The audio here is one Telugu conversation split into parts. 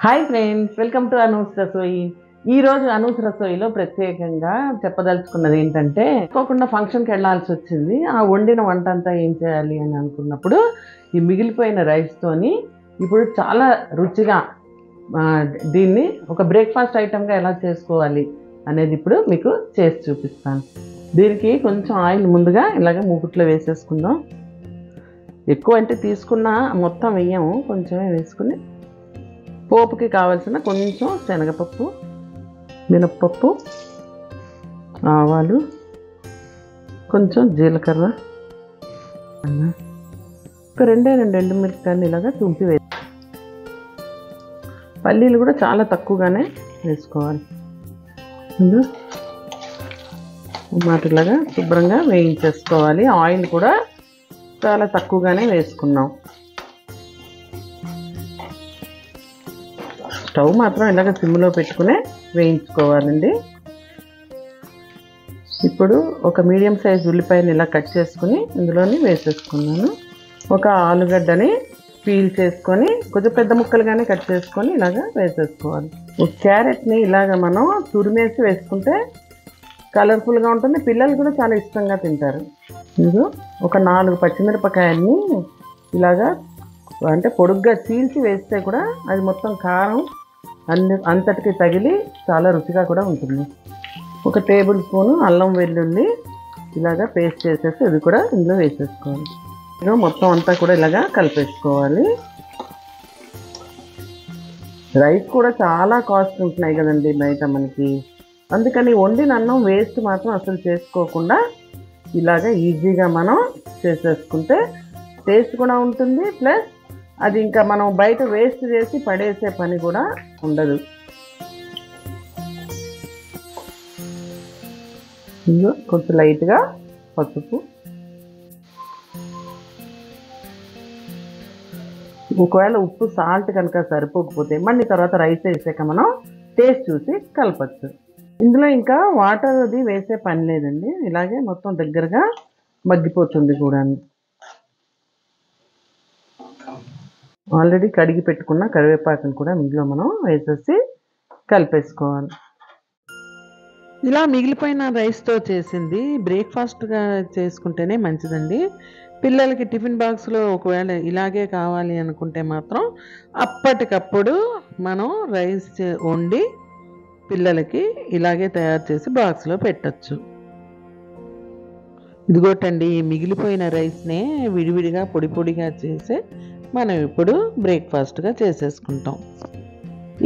Hi friends, welcome to Anu's Rasoi. ఈరోజు అనూస్ రసోయిలో ప్రత్యేకంగా చెప్పదలుచుకున్నది ఏంటంటే, అనుకోకుండా ఫంక్షన్కి వెళ్ళాల్సి వచ్చింది. ఆ వండిన వంట అంతా ఏం చేయాలి అని అనుకున్నప్పుడు ఈ మిగిలిపోయిన రైస్తోని ఇప్పుడు చాలా రుచిగా దీన్ని ఒక బ్రేక్ఫాస్ట్ ఐటమ్గా ఎలా చేసుకోవాలి అనేది ఇప్పుడు మీకు చేసి చూపిస్తాను. దీనికి కొంచెం ఆయిల్ ముందుగా ఇలాగ మూకుట్లో వేసేసుకుందాం. ఎక్కువ అంటే తీసుకున్న మొత్తం వేయము, కొంచెమే వేసుకుని పోపుకి కావాల్సిన కొంచెం శనగపప్పు, మినప్పప్పు, ఆవాలు, కొంచెం జీలకర్ర, ఒక రెండు ఎండుమిరపకాయలు ఇలాగా తుంపి వేసి, పల్లీలు కూడా చాలా తక్కువగానే వేసుకోవాలి. వాటిలాగా శుభ్రంగా వేయించేసుకోవాలి. ఆయిల్ కూడా చాలా తక్కువగానే వేసుకున్నాం. స్టవ్ మాత్రం ఇలాగ సిమ్లో పెట్టుకునే వేయించుకోవాలండి. ఇప్పుడు ఒక మీడియం సైజ్ ఉల్లిపాయని ఇలా కట్ చేసుకుని ఇందులోని వేసేసుకున్నాను. ఒక ఆలుగడ్డని పీల్ చేసుకొని కొంచెం పెద్ద ముక్కలుగానే కట్ చేసుకొని ఇలాగ వేసేసుకోవాలి. ఒక క్యారెట్ని ఇలాగ మనం తురిమేసి వేసుకుంటే కలర్ఫుల్గా ఉంటుంది, పిల్లలు కూడా చాలా ఇష్టంగా తింటారు. ఇది ఒక 4 పచ్చిమిరపకాయల్ని ఇలాగా అంటే పొడుగ్గా చీల్చి వేస్తే కూడా అది మొత్తం కారం అంతటికి తగిలి చాలా రుచిగా కూడా ఉంటుంది. ఒక టేబుల్ స్పూను అల్లం వెల్లుల్లి ఇలాగా పేస్ట్ చేసేసి ఇది కూడా ఇందులో వేసేసుకోవాలి. మొత్తం అంతా కూడా ఇలాగా కలిపేసుకోవాలి. రైస్ కూడా చాలా కాస్ట్ ఉంటున్నాయి కదండి బయట మనకి, అందుకని వండిన అన్నం వేస్ట్ మాత్రం అసలు చేసుకోకుండా ఇలాగ ఈజీగా మనం చేసేసుకుంటే టేస్ట్ కూడా ఉంటుంది, ప్లస్ అది ఇంకా మనం బయట వేస్ట్ చేసి పడేసే పని కూడా ఉండదు. కొంచెం లైట్గా పసుపు, ఒకవేళ ఉప్పు సాల్ట్ కనుక సరిపోకపోతే మళ్ళీ తర్వాత రైస్ వేసాక మనం టేస్ట్ చూసి కలపచ్చు. ఇందులో ఇంకా వాటర్ అది వేసే పని లేదండి, ఇలాగే మొత్తం దగ్గరగా మగ్గిపోతుంది కూడా. ఆల్రెడీ కడిగి పెట్టుకున్న కరివేపాకును కూడా ఇందులో మనం వేసేసి కలిపేసుకోవాలి. ఇలా మిగిలిపోయిన రైస్తో చేసింది బ్రేక్ఫాస్ట్గా చేసుకుంటేనే మంచిదండి. పిల్లలకి టిఫిన్ బాక్స్లో ఒకవేళ ఇలాగే కావాలి అనుకుంటే మాత్రం అప్పటికప్పుడు మనం రైస్ వండి పిల్లలకి ఇలాగే తయారు చేసి బాక్స్లో పెట్టచ్చు. ఇదిగోటండి, మిగిలిపోయిన రైస్నే విడివిడిగా పొడి పొడిగా చేసి మనం ఇప్పుడు బ్రేక్ఫాస్ట్గా చేసేసుకుంటాం.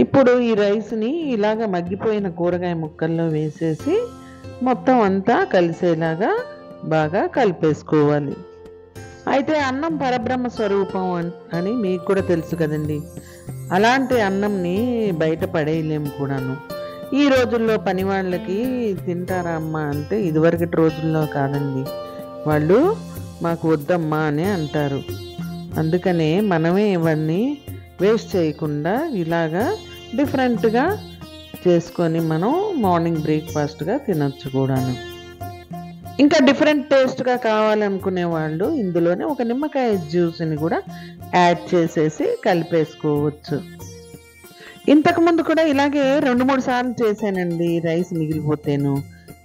ఇప్పుడు ఈ రైస్ని ఇలాగ మగ్గిపోయిన కూరగాయ ముక్కల్లో వేసేసి మొత్తం అంతా కలిసేలాగా బాగా కలిపేసుకోవాలి. అయితే అన్నం పరబ్రహ్మ స్వరూపం అని మీకు కూడా తెలుసు కదండి, అలాంటి అన్నంని బయట పడేయలేము కూడాను. ఈ రోజుల్లో పని వాళ్ళకి తింటారా అమ్మ అంటే ఇదివరకటి రోజుల్లో కాదండి, వాళ్ళు మాకు వద్దమ్మా అని అంటారు. అందుకనే మనమే ఇవన్నీ వేస్ట్ చేయకుండా ఇలాగా డిఫరెంట్గా చేసుకొని మనం మార్నింగ్ బ్రేక్ఫాస్ట్గా తినొచ్చు కూడాను. ఇంకా డిఫరెంట్ టేస్ట్గా కావాలనుకునే వాళ్ళు ఇందులోనే ఒక నిమ్మకాయ జ్యూస్ని కూడా యాడ్ చేసేసి కలిపేసుకోవచ్చు. ఇంతకుముందు కూడా ఇలాగే 2-3 సార్లు చేశానండి రైస్ మిగిలిపోతేను.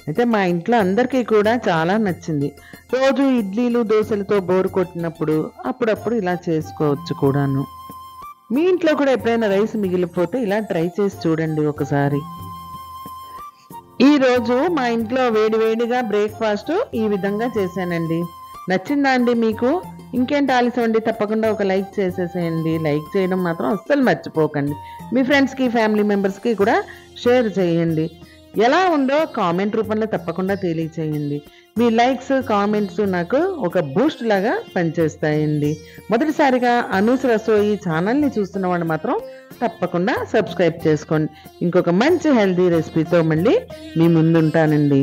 అయితే మా ఇంట్లో అందరికీ కూడా చాలా నచ్చింది. రోజు ఇడ్లీలు దోశలతో బోరు కొట్టినప్పుడు అప్పుడప్పుడు ఇలా చేసుకోవచ్చు కూడాను. మీ ఇంట్లో కూడా ఎప్పుడైనా రైస్ మిగిలిపోతే ఇలా ట్రై చేసి చూడండి ఒకసారి. ఈరోజు మా ఇంట్లో వేడివేడిగా బ్రేక్ఫాస్ట్ ఈ విధంగా చేశానండి. నచ్చిందా అండి మీకు? ఇంకేంటి ఆలస్యం అండి, తప్పకుండా ఒక లైక్ చేసేసేయండి. లైక్ చేయడం మాత్రం అస్సలు మర్చిపోకండి. మీ ఫ్రెండ్స్కి ఫ్యామిలీ మెంబర్స్కి కూడా షేర్ చేయండి. ఎలా ఉందో కామెంట్ రూపంలో తప్పకుండా తెలియచేయండి. మీ లైక్స్ కామెంట్స్ నాకు ఒక బూస్ట్ లాగా పనిచేస్తాయండి. మొదటిసారిగా అనూస్ రసోయి ఛానల్ని చూస్తున్న వాళ్ళు మాత్రం తప్పకుండా సబ్స్క్రైబ్ చేసుకోండి. ఇంకొక మంచి హెల్దీ రెసిపీతో మళ్ళీ మీ ముందుంటానండి.